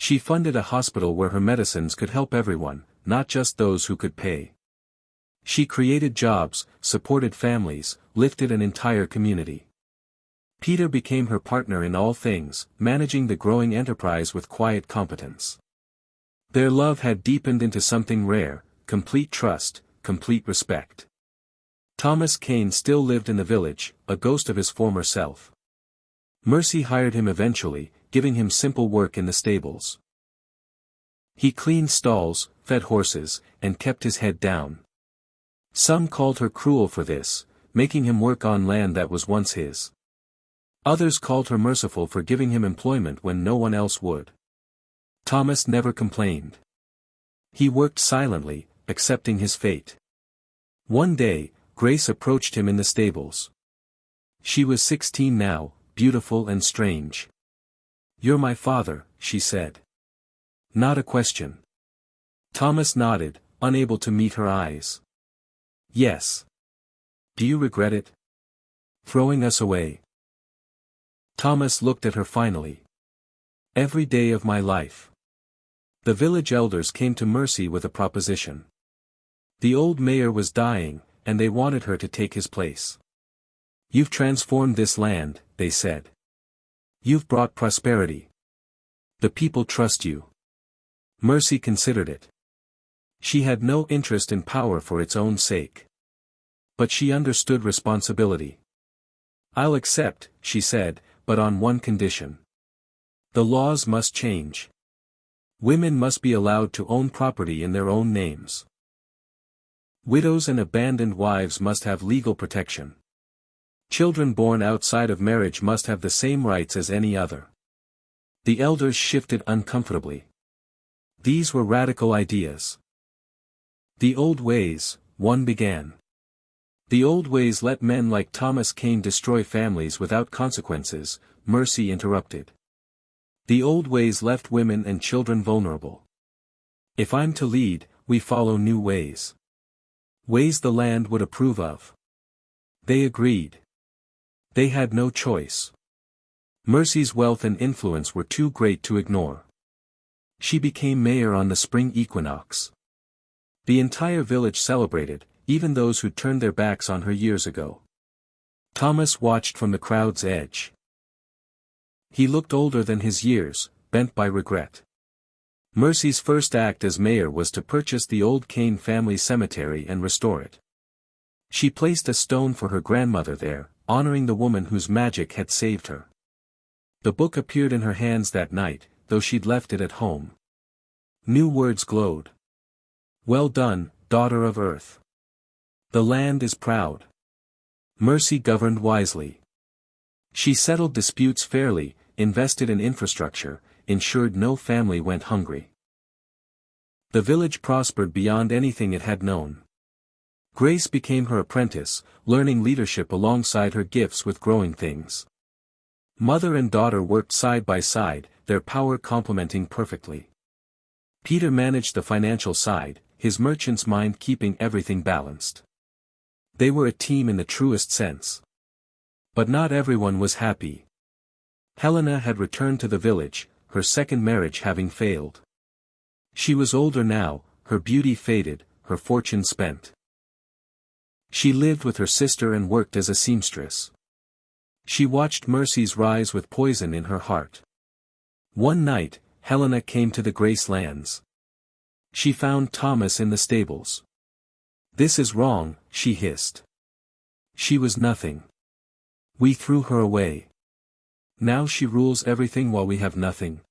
She funded a hospital where her medicines could help everyone, not just those who could pay. She created jobs, supported families, lifted an entire community. Peter became her partner in all things, managing the growing enterprise with quiet competence. Their love had deepened into something rare, complete trust, complete respect. Thomas Kane still lived in the village, a ghost of his former self. Mercy hired him eventually, giving him simple work in the stables. He cleaned stalls, fed horses, and kept his head down. Some called her cruel for this, making him work on land that was once his. Others called her merciful for giving him employment when no one else would. Thomas never complained. He worked silently, accepting his fate. One day, Grace approached him in the stables. She was 16 now, beautiful and strange. "You're my father," she said. Not a question. Thomas nodded, unable to meet her eyes. "Yes. Do you regret it? Throwing us away?" Thomas looked at her finally. "Every day of my life." The village elders came to Mercy with a proposition. The old mayor was dying, and they wanted her to take his place. "You've transformed this land," they said. "You've brought prosperity. The people trust you." Mercy considered it. She had no interest in power for its own sake. But she understood responsibility. "I'll accept," she said, "but on one condition. The laws must change. Women must be allowed to own property in their own names. Widows and abandoned wives must have legal protection. Children born outside of marriage must have the same rights as any other." The elders shifted uncomfortably. These were radical ideas. "The old ways," one began. "The old ways let men like Thomas Kane destroy families without consequences," Mercy interrupted. "The old ways left women and children vulnerable. If I'm to lead, we follow new ways. Ways the land would approve of." They agreed. They had no choice. Mercy's wealth and influence were too great to ignore. She became mayor on the spring equinox. The entire village celebrated, even those who turned their backs on her years ago. Thomas watched from the crowd's edge. He looked older than his years, bent by regret. Mercy's first act as mayor was to purchase the old Kane family cemetery and restore it. She placed a stone for her grandmother there, honoring the woman whose magic had saved her. The book appeared in her hands that night, though she'd left it at home. New words glowed. "Well done, daughter of Earth. The land is proud." Mercy governed wisely. She settled disputes fairly, invested in infrastructure, ensured no family went hungry. The village prospered beyond anything it had known. Grace became her apprentice, learning leadership alongside her gifts with growing things. Mother and daughter worked side by side, their power complementing perfectly. Peter managed the financial side, his merchant's mind keeping everything balanced. They were a team in the truest sense. But not everyone was happy. Helena had returned to the village, her second marriage having failed. She was older now, her beauty faded, her fortune spent. She lived with her sister and worked as a seamstress. She watched Mercy's rise with poison in her heart. One night, Helena came to the Grace lands. She found Thomas in the stables. "This is wrong," she hissed. "She was nothing. We threw her away. Now she rules everything while we have nothing."